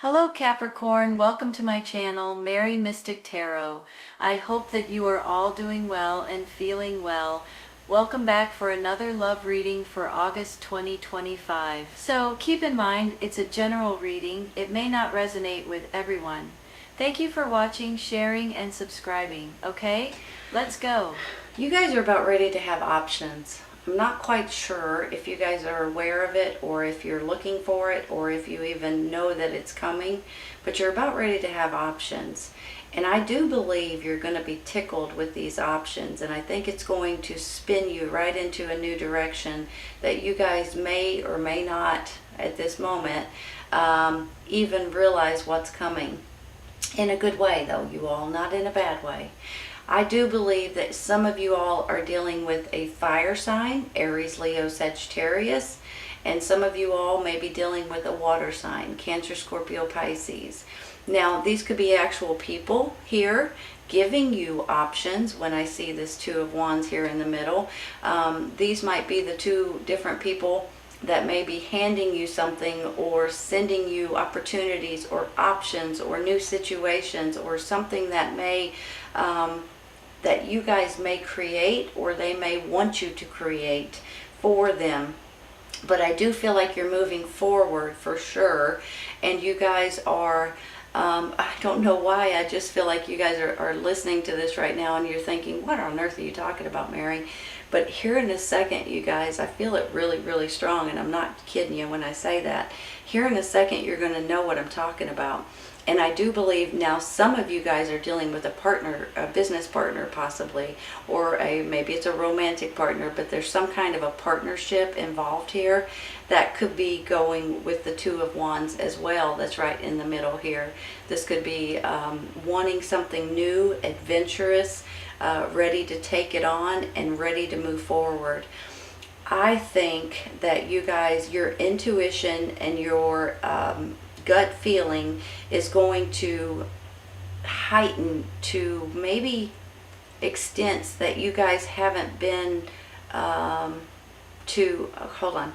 Hello Capricorn, welcome to my channel, Mary Mystic Tarot. I hope that you are all doing well and feeling well. Welcome back for another love reading for August 2025. So keep in mind, it's a general reading. It may not resonate with everyone. Thank you for watching, sharing, and subscribing. Okay, let's go. You guys are about ready to have options. I'm not quite sure if you guys are aware of it or if you're looking for it or if you even know that it's coming, but you're about ready to have options. And I do believe you're going to be tickled with these options, and I think it's going to spin you right into a new direction that you guys may or may not at this moment even realize what's coming. In a good way though, you all, not in a bad way. I do believe that some of you all are dealing with a fire sign, Aries, Leo, Sagittarius, and some of you all may be dealing with a water sign, Cancer, Scorpio, Pisces. Now, these could be actual people here giving you options. When I see this Two of Wands here in the middle, these might be the two different people that may be handing you something or sending you opportunities or options or new situations or something that may that you guys may create or they may want you to create for them. But I do feel like you're moving forward for sure, and you guys are I don't know why, I just feel like you guys are listening to this right now and you're thinking, what on earth are you talking about, Mary? But here in a second, you guys, I feel it really, really strong, and I'm not kidding you when I say that. Here in a second, you're going to know what I'm talking about. And I do believe now some of you guys are dealing with a partner, a business partner possibly, or maybe it's a romantic partner, but there's some kind of a partnership involved here that could be going with the Two of Wands as well. That's right in the middle here. This could be wanting something new, adventurous, ready to take it on and ready to move forward. I think that you guys, your intuition and your gut feeling is going to heighten to maybe extents that you guys haven't been hold on.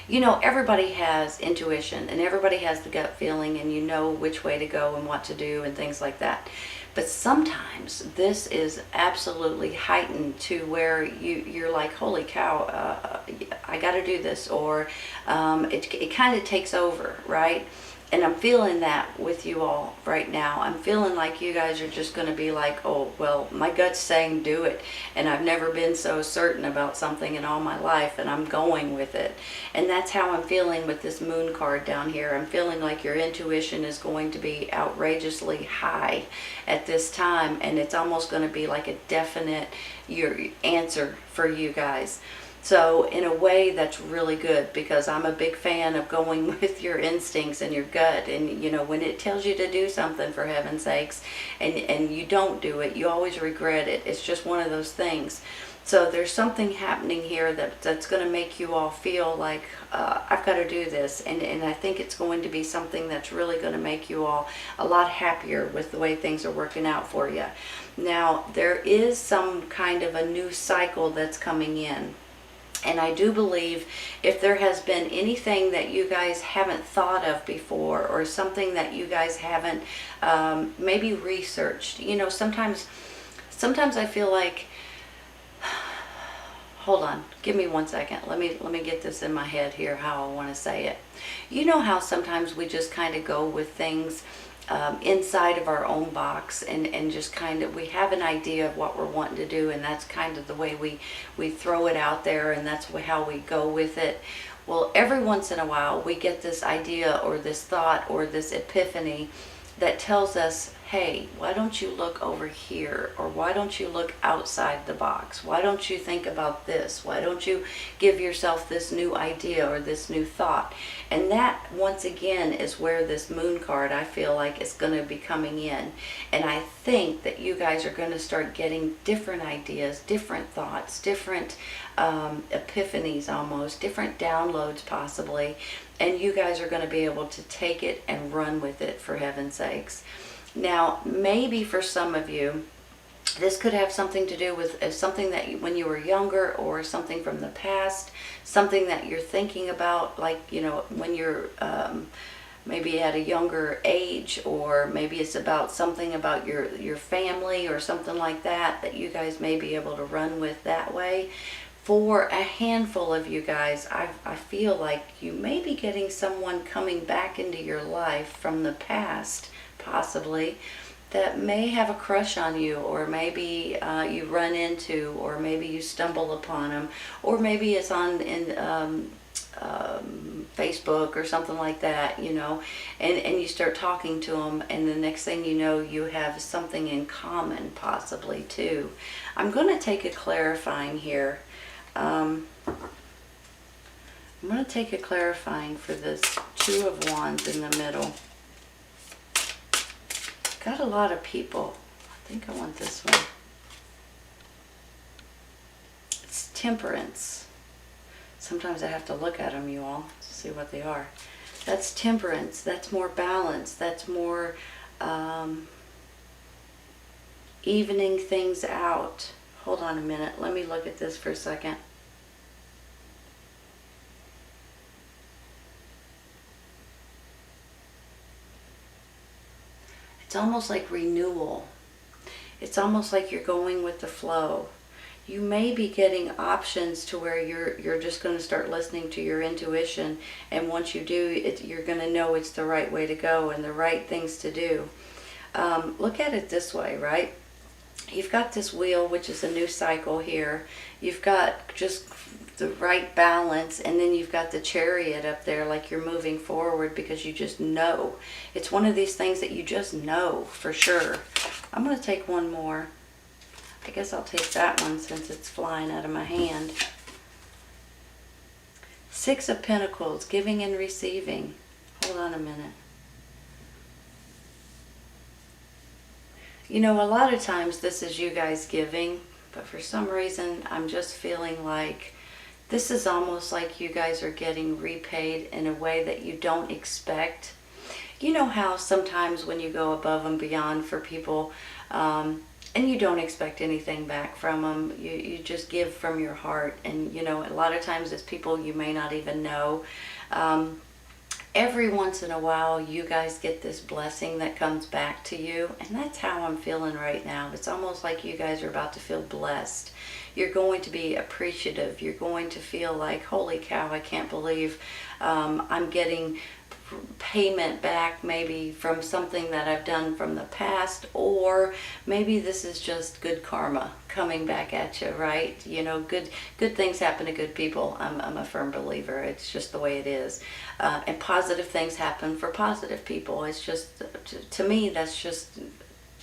You know, everybody has intuition and everybody has the gut feeling, and you know which way to go and what to do and things like that. But sometimes this is absolutely heightened to where you're like, holy cow, I got to do this, or it kind of takes over, right? And I'm feeling that with you all right now. I'm feeling like you guys are just going to be like, oh, well, my gut's saying do it. And I've never been so certain about something in all my life, and I'm going with it. And that's how I'm feeling with this moon card down here. I'm feeling like your intuition is going to be outrageously high at this time. And it's almost going to be like a definite your answer for you guys. So in a way, that's really good, because I'm a big fan of going with your instincts and your gut. And you know, when it tells you to do something, for heaven's sakes, and you don't do it, you always regret it. It's just one of those things. So there's something happening here that's going to make you all feel like, I've got to do this. And I think it's going to be something that's really going to make you all a lot happier with the way things are working out for you. Now, there is some kind of a new cycle that's coming in. And I do believe if there has been anything that you guys haven't thought of before, or something that you guys haven't maybe researched, you know, sometimes I feel like, hold on, give me 1 second. Let me get this in my head here, how I want to say it. You know how sometimes we just kind of go with things inside of our own box, and just kind of, we have an idea of what we're wanting to do, and that's kind of the way we throw it out there, and that's how we go with it. Well, every once in a while we get this idea or this thought or this epiphany that tells us, hey, why don't you look over here? Or why don't you look outside the box? Why don't you think about this? Why don't you give yourself this new idea or this new thought? And that, once again, is where this moon card, I feel like, is going to be coming in. And I think that you guys are going to start getting different ideas, different thoughts, different epiphanies almost, different downloads possibly. And you guys are going to be able to take it and run with it, for heaven's sakes. Now, maybe for some of you, this could have something to do with something that when you were younger, or something from the past, something that you're thinking about, like, you know, when you're maybe at a younger age, or maybe it's about something about your family or something like that, that you guys may be able to run with that way. For a handful of you guys, I feel like you may be getting someone coming back into your life from the past, possibly, that may have a crush on you, or maybe you run into, or maybe you stumble upon them, or maybe it's on Facebook or something like that, you know, and you start talking to them, and the next thing you know, you have something in common, possibly, too. I'm going to take a clarifying here. I'm going to take a clarifying for this Two of Wands in the middle. Got a lot of people. I think I want this one. It's Temperance. Sometimes I have to look at them, you all, to see what they are. That's Temperance. That's more balance. That's more evening things out. Hold on a minute. Let me look at this for a second. It's almost like renewal. It's almost like you're going with the flow. You may be getting options to where you're just going to start listening to your intuition, and once you do, you're going to know it's the right way to go and the right things to do. Look at it this way, right? You've got this wheel, which is a new cycle here. You've got just the right balance, and then you've got the Chariot up there, like you're moving forward because you just know. It's one of these things that you just know for sure. I'm going to take one more. I guess I'll take that one since it's flying out of my hand. Six of Pentacles, giving and receiving. Hold on a minute. You know, a lot of times this is you guys giving, but for some reason I'm just feeling like this is almost like you guys are getting repaid in a way that you don't expect. You know how sometimes when you go above and beyond for people, and you don't expect anything back from them, you just give from your heart, and you know, a lot of times it's people you may not even know. Every once in a while you guys get this blessing that comes back to you, and that's how I'm feeling right now. It's almost like you guys are about to feel blessed. You're going to be appreciative. You're going to feel like, holy cow, I can't believe I'm getting payment back, maybe from something that I've done from the past, or maybe this is just good karma coming back at you, right? You know, good things happen to good people. I'm a firm believer. It's just the way it is. And positive things happen for positive people. It's just, to me, that's just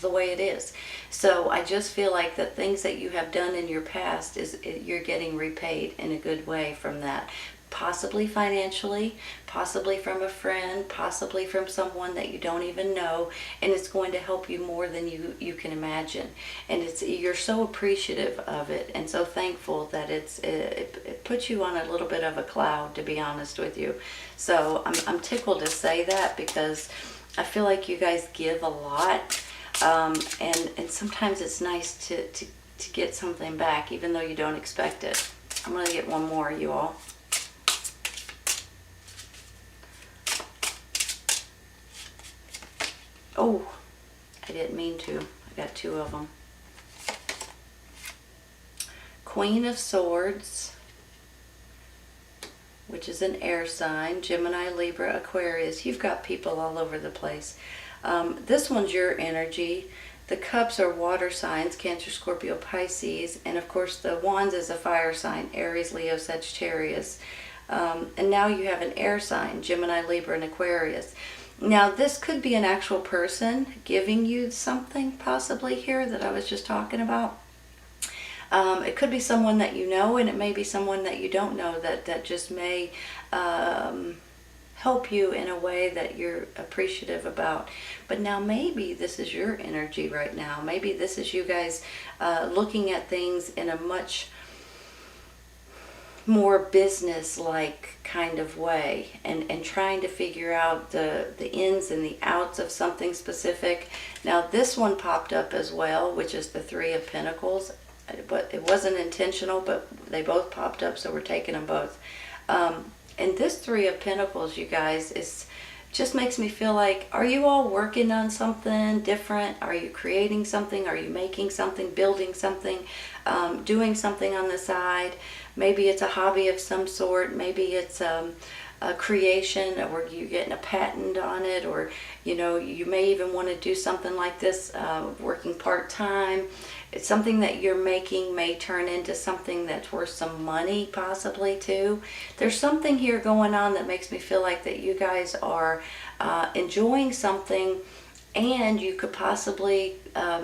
the way it is. So I just feel like the things that you have done in your past, you're getting repaid in a good way from that. Possibly financially, possibly from a friend, possibly from someone that you don't even know, and it's going to help you more than you can imagine. And you're so appreciative of it and so thankful that it puts you on a little bit of a cloud, to be honest with you. So I'm tickled to say that, because I feel like you guys give a lot, and sometimes it's nice to get something back even though you don't expect it. I'm going to get one more, you all. Oh, I didn't mean to. I got two of them. Queen of Swords, which is an air sign. Gemini, Libra, Aquarius. You've got people all over the place. This one's your energy. The Cups are water signs, Cancer, Scorpio, Pisces. And of course the Wands is a fire sign, Aries, Leo, Sagittarius. And now you have an air sign, Gemini, Libra, and Aquarius. Now this could be an actual person giving you something possibly here that I was just talking about. It could be someone that you know, and it may be someone that you don't know that just may help you in a way that you're appreciative about. But now maybe this is your energy right now. Maybe this is you guys looking at things in a much more business-like kind of way, and trying to figure out the ins and the outs of something specific. Now this one popped up as well, which is the Three of Pentacles, but it wasn't intentional, but they both popped up, so we're taking them both. And this Three of Pentacles, you guys, is just makes me feel like, are you all working on something different? Are you creating something? Are you making something, building something, doing something on the side? Maybe it's a hobby of some sort. Maybe it's a creation, or you're getting a patent on it, or you may even want to do something like this, working part-time. It's something that you're making may turn into something that's worth some money, possibly too. There's something here going on that makes me feel like that you guys are enjoying something, and you could possibly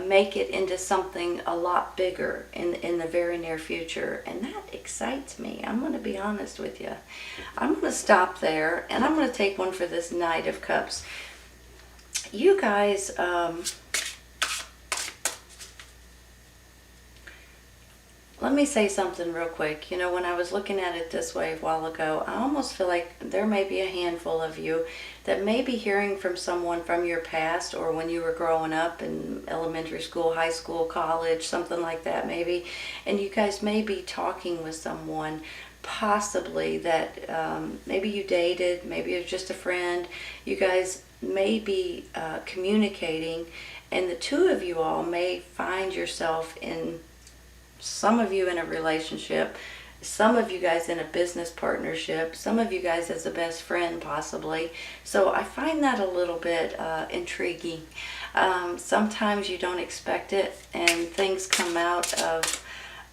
make it into something a lot bigger in the very near future. And that excites me. I'm going to be honest with you. I'm going to stop there, and I'm going to take one for this Knight of Cups. You guys, let me say something real quick. When I was looking at it this way a while ago, I almost feel like there may be a handful of you that may be hearing from someone from your past, or when you were growing up in elementary school, high school, college, something like that maybe. And you guys may be talking with someone possibly that maybe you dated, maybe it was just a friend. You guys may be communicating, and the two of you all may find yourself some of you in a relationship, some of you guys in a business partnership, some of you guys as a best friend possibly. So I find that a little bit intriguing. Sometimes you don't expect it, and things come out of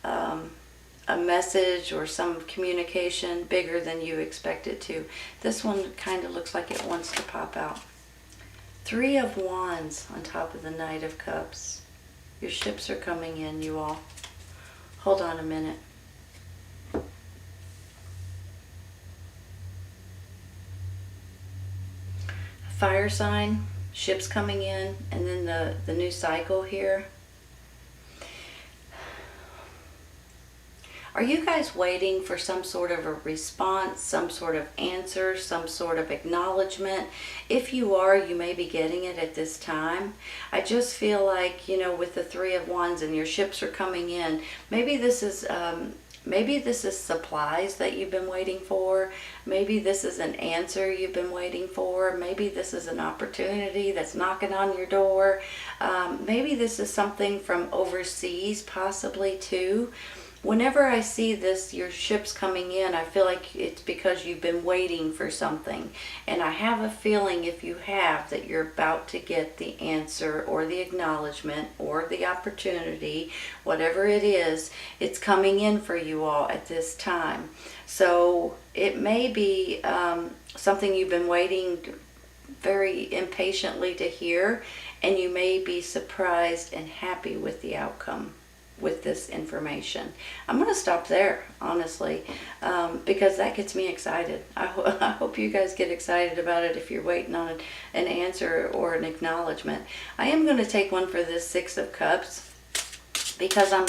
a message or some communication bigger than you expect it to. This one kind of looks like it wants to pop out. Three of Wands on top of the Knight of Cups. Your ships are coming in, you all. Hold on a minute. Fire sign, ships coming in, and then the new cycle here. Are you guys waiting for some sort of a response, some sort of answer, some sort of acknowledgement? If you are, you may be getting it at this time. I just feel like, with the Three of Wands and your ships are coming in, maybe this is supplies that you've been waiting for. Maybe this is an answer you've been waiting for. Maybe this is an opportunity that's knocking on your door. Maybe this is something from overseas, possibly too. Whenever I see this, your ships coming in, I feel like it's because you've been waiting for something. And I have a feeling, if you have, that you're about to get the answer or the acknowledgement or the opportunity, whatever it is, it's coming in for you all at this time. So it may be something you've been waiting very impatiently to hear, and you may be surprised and happy with the outcome with this information. I'm going to stop there, honestly, because that gets me excited. I hope you guys get excited about it if you're waiting on an answer or an acknowledgement. I am going to take one for this Six of Cups, because I'm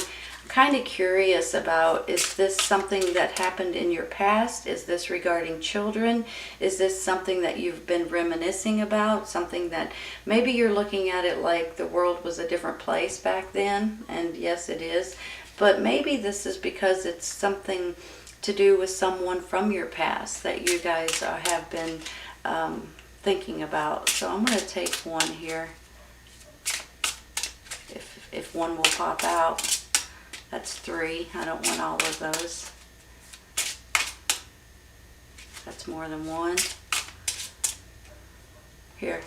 kind of curious about, is this something that happened in your past? Is this regarding children? Is this something that you've been reminiscing about? Something that maybe you're looking at it like the world was a different place back then, and yes it is, but maybe this is because it's something to do with someone from your past that you guys have been thinking about. So I'm going to take one here, if one will pop out. That's three. I don't want all of those. That's more than one. Here.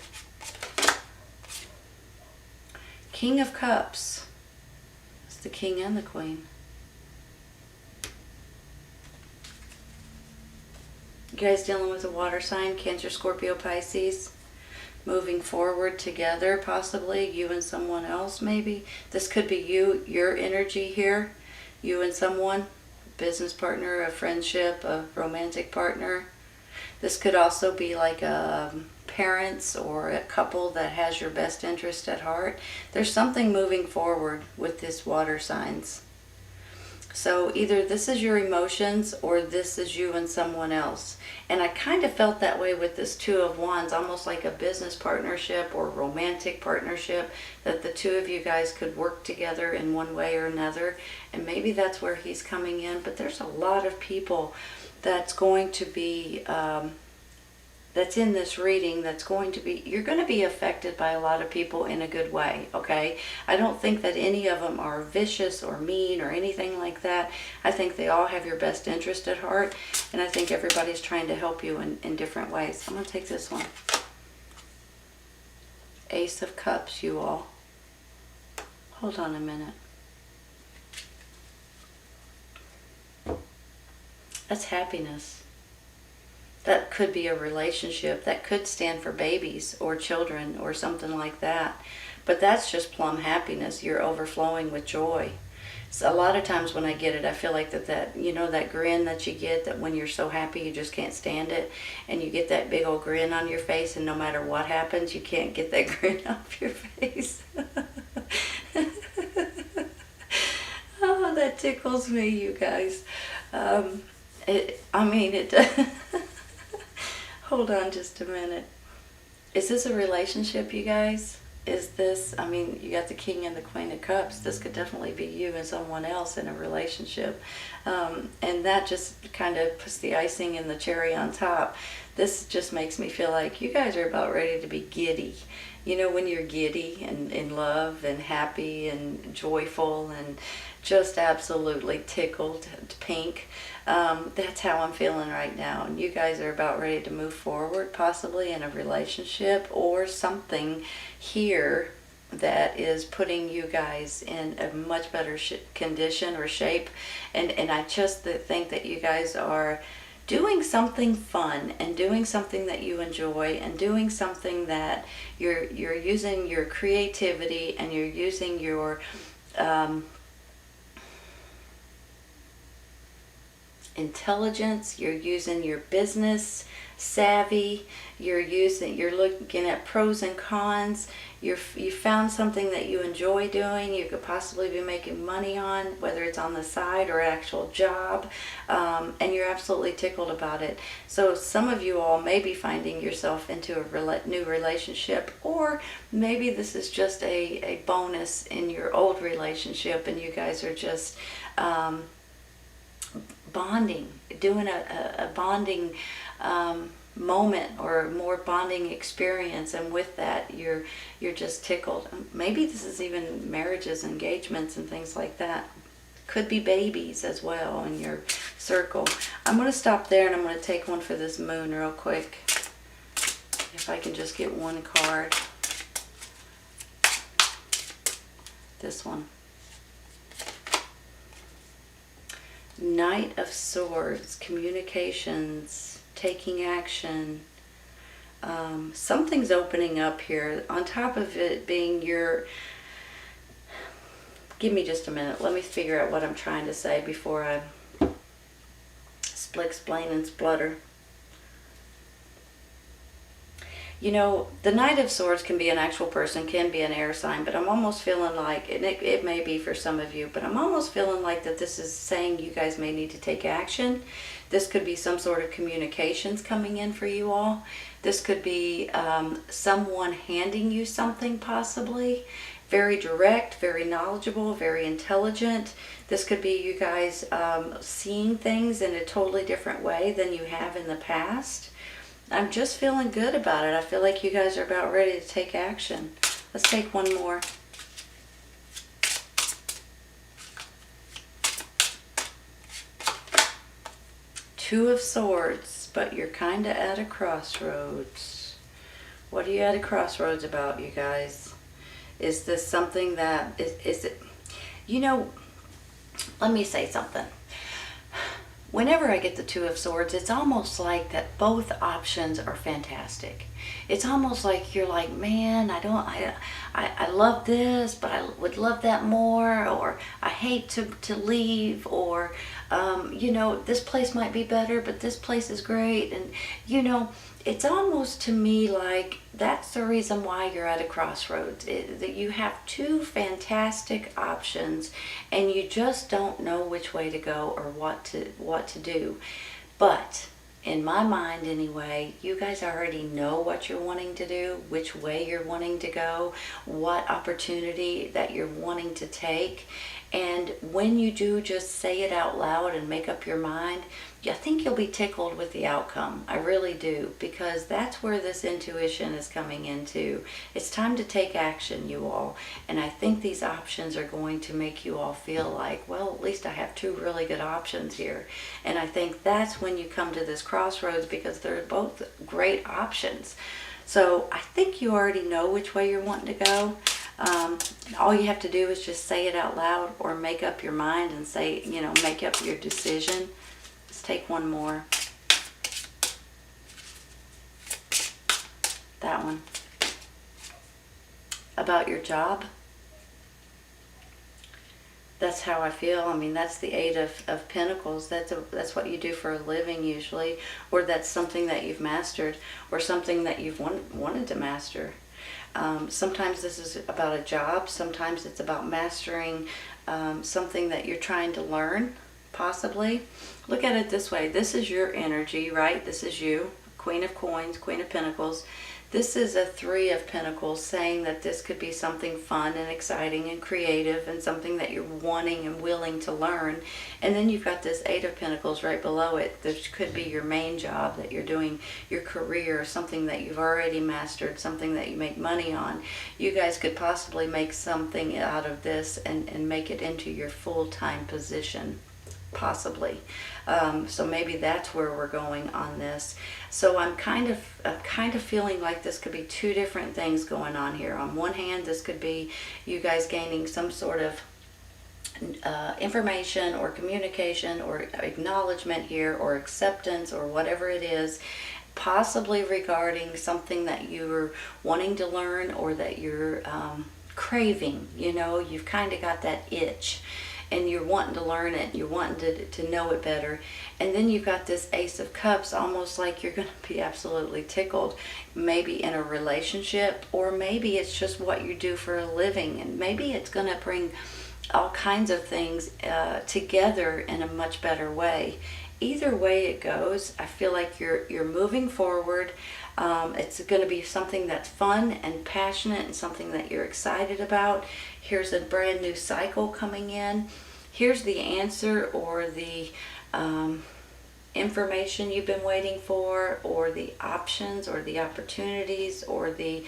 King of Cups. It's the King and the Queen. You guys dealing with a water sign, Cancer, Scorpio, Pisces. Moving forward together, possibly you and someone else. Maybe this could be your energy here, you and someone, business partner, a friendship, a romantic partner. This could also be like a parents or a couple that has your best interest at heart. There's something moving forward with this water signs. So either this is your emotions or this is you and someone else. And I kind of felt that way with this Two of Wands, almost like a business partnership or romantic partnership, that the two of you guys could work together in one way or another. And maybe that's where he's coming in. But there's a lot of people that's going to be that's in this reading that's going to be, you're going to be affected by a lot of people in a good way, okay? I don't think that any of them are vicious or mean or anything like that. I think they all have your best interest at heart, and I think everybody's trying to help you in different ways. I'm going to take this one. Ace of Cups, you all. Hold on a minute. That's happiness. That could be a relationship. That could stand for babies or children or something like that. But that's just plum happiness. You're overflowing with joy. So a lot of times when I get it, I feel like that you know, that grin that you get, that when you're so happy you just can't stand it, and you get that big old grin on your face, and no matter what happens, you can't get that grin off your face. Oh, that tickles me, you guys. Hold on just a minute. Is this a relationship, you guys? Is this, I mean, you got the King and the Queen of Cups. This could definitely be you and someone else in a relationship. And that just kind of puts the icing and the cherry on top. This just makes me feel like you guys are about ready to be giddy. You know, when you're giddy and in love and happy and joyful and just absolutely tickled pink. That's how I'm feeling right now. And you guys are about ready to move forward, possibly in a relationship or something here that is putting you guys in a much better condition or shape. And I just think that you guys are doing something fun and doing something that you enjoy and doing something that you're using your creativity and you're using your intelligence, you're using your business savvy, you're looking at pros and cons, you found something that you enjoy doing, you could possibly be making money on, whether it's on the side or actual job, and you're absolutely tickled about it. So some of you all may be finding yourself into a new relationship, or maybe this is just a bonus in your old relationship and you guys are just bonding, doing a bonding moment or more bonding experience, and with that you're just tickled. Maybe this is even marriages, engagements, and things like that. Could be babies as well in your circle. I'm going to stop there and I'm going to take one for this moon real quick. If I can just get one card. This one. Knight of Swords, communications, taking action. Something's opening up here. On top of it being your... Give me just a minute. Let me figure out what I'm trying to say before I explain and splutter. You know, the Knight of Swords can be an actual person, can be an air sign, but I'm almost feeling like, and it may be for some of you, but I'm almost feeling like that this is saying you guys may need to take action. This could be some sort of communications coming in for you all. This could be someone handing you something, possibly. Very direct, very knowledgeable, very intelligent. This could be you guys seeing things in a totally different way than you have in the past. I'm just feeling good about it. I feel like you guys are about ready to take action. Let's take one more. Two of Swords, but you're kind of at a crossroads. What are you at a crossroads about, you guys? Is this something that, is it, you know, let me say something. Whenever I get the Two of Swords, it's almost like that both options are fantastic. It's almost like you're like, man, I love this, but I would love that more, or I hate to leave, or, you know, this place might be better, but this place is great. And, you know, it's almost to me like that's the reason why you're at a crossroads, that you have two fantastic options and you just don't know which way to go or what to do. But in my mind anyway, you guys already know what you're wanting to do, which way you're wanting to go, what opportunity that you're wanting to take. And when you do just say it out loud and make up your mind, I think you'll be tickled with the outcome. I really do, because that's where this intuition is coming into. It's time to take action, you all. And I think these options are going to make you all feel like, well, at least I have two really good options here. And I think that's when you come to this crossroads, because they're both great options. So I think you already know which way you're wanting to go. All you have to do is just say it out loud, or make up your mind and say, make up your decision. Let's take one more. That one. About your job. That's how I feel. I mean, that's the Eight of Pentacles. That's what you do for a living usually, or that's something that you've mastered, or something that you've wanted to master. Sometimes this is about a job. Sometimes it's about mastering something that you're trying to learn, possibly. Look at it this way. This is your energy, right? This is you, Queen of Coins, Queen of Pentacles. This is a Three of Pentacles, saying that this could be something fun and exciting and creative, and something that you're wanting and willing to learn. And then you've got this Eight of Pentacles right below it. This could be your main job that you're doing, your career, something that you've already mastered, something that you make money on. You guys could possibly make something out of this and make it into your full-time position. Possibly. So maybe that's where we're going on this. So I'm kind of feeling like this could be two different things going on here. On one hand, this could be you guys gaining some sort of information or communication or acknowledgement here, or acceptance, or whatever it is, possibly regarding something that you're wanting to learn, or that you're craving. You've kind of got that itch, and you're wanting to learn it, you're wanting to know it better. And then you've got this Ace of Cups, almost like you're going to be absolutely tickled, maybe in a relationship, or maybe it's just what you do for a living, and maybe it's going to bring all kinds of things together in a much better way. Either way it goes, I feel like you're moving forward. It's going to be something that's fun and passionate, and something that you're excited about. Here's a brand new cycle coming in. Here's the answer, or the information you've been waiting for, or the options, or the opportunities, or the,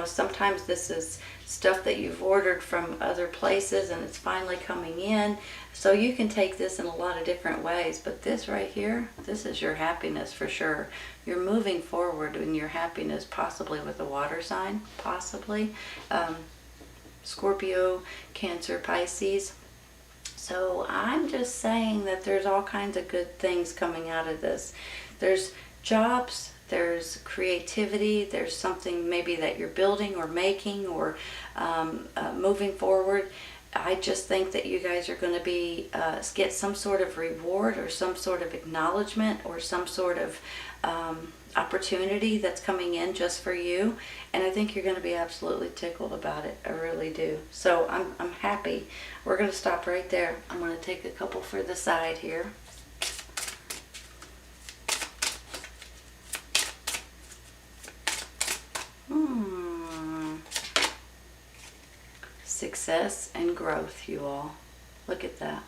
sometimes this is stuff that you've ordered from other places and it's finally coming in. So you can take this in a lot of different ways, but this right here, this is your happiness for sure. You're moving forward in your happiness, possibly with a water sign, possibly Scorpio, Cancer, Pisces. So I'm just saying that there's all kinds of good things coming out of this. There's jobs, there's creativity, there's something maybe that you're building or making, or moving forward. I just think that you guys are going to be get some sort of reward, or some sort of acknowledgement, or some sort of opportunity that's coming in just for you. And I think you're going to be absolutely tickled about it. I really do. So I'm happy. We're going to stop right there. I'm going to take a couple for the side here. Success and growth, you all. Look at that.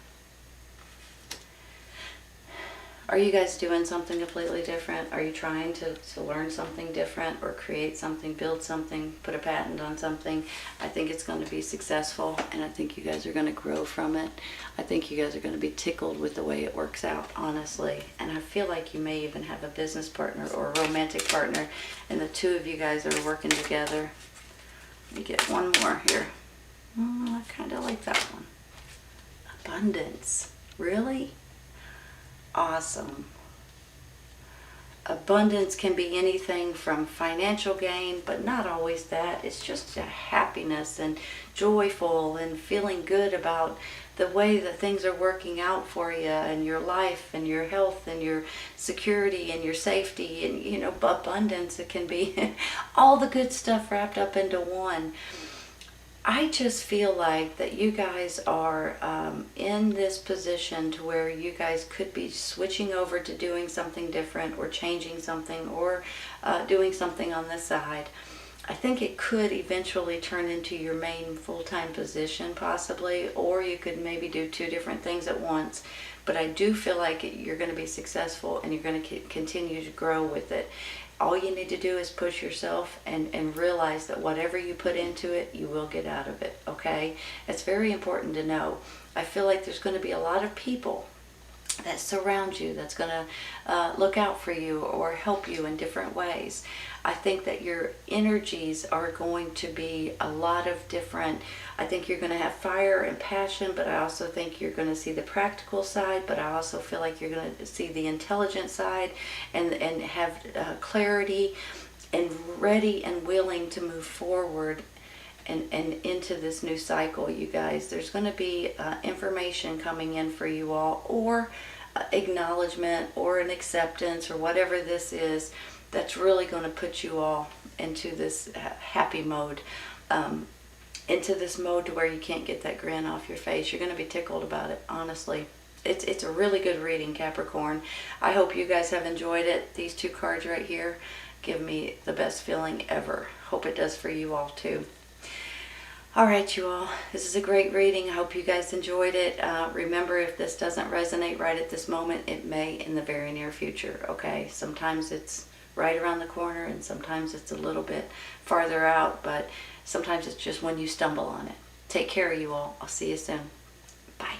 Are you guys doing something completely different? Are you trying to learn something different, or create something, build something, put a patent on something? I think it's going to be successful, and I think you guys are going to grow from it. I think you guys are going to be tickled with the way it works out, honestly. And I feel like you may even have a business partner or a romantic partner, and the two of you guys are working together. Let me get one more here. I kind of like that one. Abundance. Really? Awesome. Abundance can be anything from financial gain, but not always that. It's just a happiness and joyful and feeling good about the way that things are working out for you, and your life and your health and your security and your safety, and abundance. It can be all the good stuff wrapped up into one. I just feel like that you guys are in this position to where you guys could be switching over to doing something different, or changing something, or doing something on the side. I think it could eventually turn into your main full-time position possibly, or you could maybe do two different things at once. But I do feel like you're going to be successful and you're going to continue to grow with it. All you need to do is push yourself and realize that whatever you put into it, you will get out of it, okay? It's very important to know. I feel like there's going to be a lot of people that surround you, that's going to look out for you or help you in different ways. I think that your energies are going to be a lot of different. I think you're going to have fire and passion, but I also think you're going to see the practical side, but I also feel like you're going to see the intelligent side and have clarity and ready and willing to move forward and into this new cycle, you guys. There's going to be information coming in for you all, or acknowledgement or an acceptance or whatever this is, that's really going to put you all into this happy mode, into this mode to where you can't get that grin off your face. You're going to be tickled about it, honestly. It's a really good reading, Capricorn. I hope you guys have enjoyed it. These two cards right here give me the best feeling ever. Hope it does for you all too. Alright, you all, this is a great reading. I hope you guys enjoyed it. Remember, if this doesn't resonate right at this moment, it may in the very near future, okay? Sometimes it's right around the corner and sometimes it's a little bit farther out, but sometimes it's just when you stumble on it. Take care, you all. I'll see you soon. Bye.